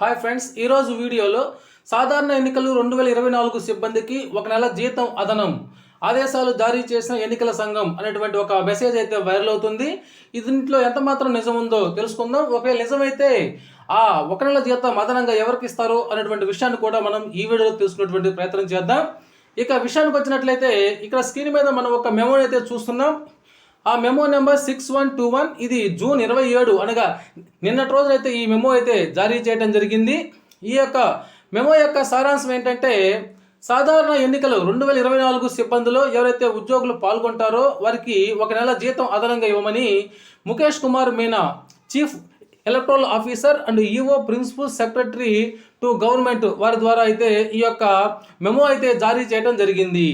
Hi friends, ఈరోజు వీడియోలో సాధారణ ఎన్నికలు 2024 సిబ్బందికి ఒక నెల జీతం అదనం ఆదేశాలు జారీ చేసిన ఎన్నికల సంఘం అనేటువంటి ఒక మెసేజ్ అయితే వైరల్ అవుతుంది. దీంట్లో ఎంత మాత్రం నిజం ఉందో తెలుసుకుందాం. ఒకవేళ నిజమైతే ఆ ఒక నెల జీతం అదనంగా ఎవరికి ఇస్తారు అనేటువంటి విషయాన్ని కూడా మనం ఈ వీడియోలో తెలుసుకునేటువంటి ప్రయత్నం చేద్దాం. ఇక విషయానికి వచ్చినట్లయితే ఇక్కడ స్క్రీన్ మీద మనం ఒక మెమో అయితే చూస్తున్నాం. ఆ మెమో నెంబర్ 6121, ఇది జూన్ 27 అనగా నిన్నటి రోజునైతే ఈ మెమో అయితే జారీ చేయడం జరిగింది. ఈ యొక్క మెమో యొక్క సారాంశం ఏంటంటే, సాధారణ ఎన్నికలు 2024 సిబ్బందిలో ఎవరైతే ఉద్యోగులు పాల్గొంటారో వారికి ఒక నెల జీతం అదనంగా ఇవ్వమని Mukesh Kumar Meena, chief electoral officer and EO principal secretary to government వారి ద్వారా అయితే ఈ యొక్క మెమో అయితే జారీ చేయడం జరిగింది.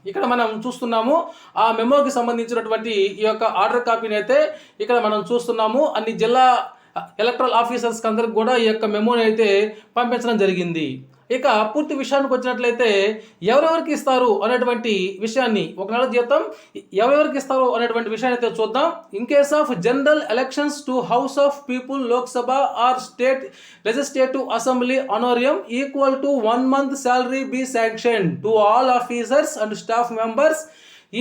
ఇక్కడ మనం చూస్తున్నాము ఆ మెమోకి సంబంధించినటువంటి ఈ యొక్క ఆర్డర్ కాపీని అయితే ఇక్కడ మనం చూస్తున్నాము. అన్ని జిల్లా ఎలక్టరల్ ఆఫీసర్స్కి అందరికి కూడా ఈ యొక్క మెమోని అయితే పంపించడం జరిగింది. ఇక పూర్తి విషయానికి వచ్చినట్లయితే ఎవరెవరికి ఇస్తారు అనేటువంటి విషయాన్ని, ఒక నెల జీతం ఎవరెవరికి ఇస్తారు అనేటువంటి విషయాన్ని అయితే చూద్దాం. In case of general elections to house of people, Lok Sabha or state legislative assembly honorarium equal to 1 month salary be sanctioned to all officers and staff members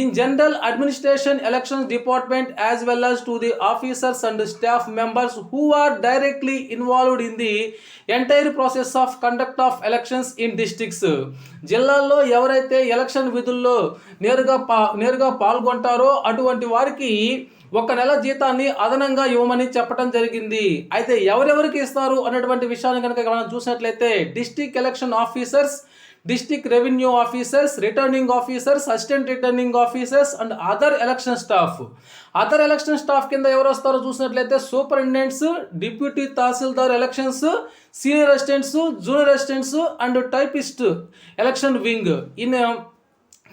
in general administration elections department as well as to the officers and staff members who are directly involved in the entire process of conduct of elections in districts. జిల్లాల్లో ఎవరైతే election విధుల్లో నేరుగా పాల్గొంటారో అటువంటి వారికి ఒక నెల జీతాన్ని అదనంగా ఇవ్వమని చెప్పడం జరిగింది. అయితే ఎవరెవరికి ఇస్తారు అనేటువంటి విషయాన్ని కనుక మనం చూసినట్లయితే district election officers, district revenue officers, returning officers, assistant returning officers and other election staff. Other election staff కింద ఎవరు వస్తారో చూసినట్లయితే superintendents, deputy tahsildar elections, senior assistants, junior assistants and typist election wing in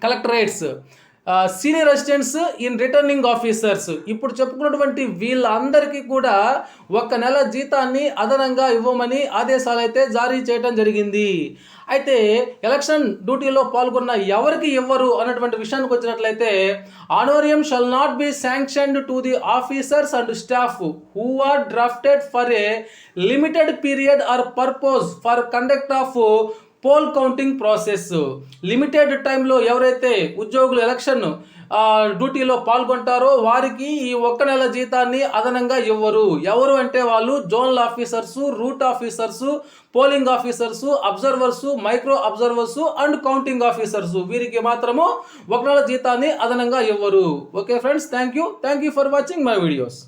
collectorates, senior assistants in returning officers. ఇప్పుడు చెప్పుకున్నటువంటి వీళ్ళందరికీ కూడా ఒక నెల జీతాన్ని అదనంగా ఇవ్వమని ఆదేశాలు అయితే జారీ చేయడం జరిగింది. అయితే ఎలక్షన్ డ్యూటీలో పాల్గొన్న ఎవరికి ఇవ్వరు అన్నటువంటి విషయానికి వచ్చినట్లయితే, honorarium shall not be sanctioned to the officers and staff who are drafted for a limited period or purpose for conduct of poll counting process. Limited టైంలో ఎవరైతే ఉద్యోగులు ఎలక్షన్ డ్యూటీలో పాల్గొంటారో వారికి ఈ ఒక్క నెల జీతాన్ని అదనంగా ఇవ్వరు. ఎవరు అంటే వాళ్ళు zonal officers, route officers, polling officers, observers, micro observers and counting officers. వీరికి మాత్రము ఒక నెల జీతాన్ని అదనంగా ఇవ్వరు. Okay friends, thank you for watching my videos.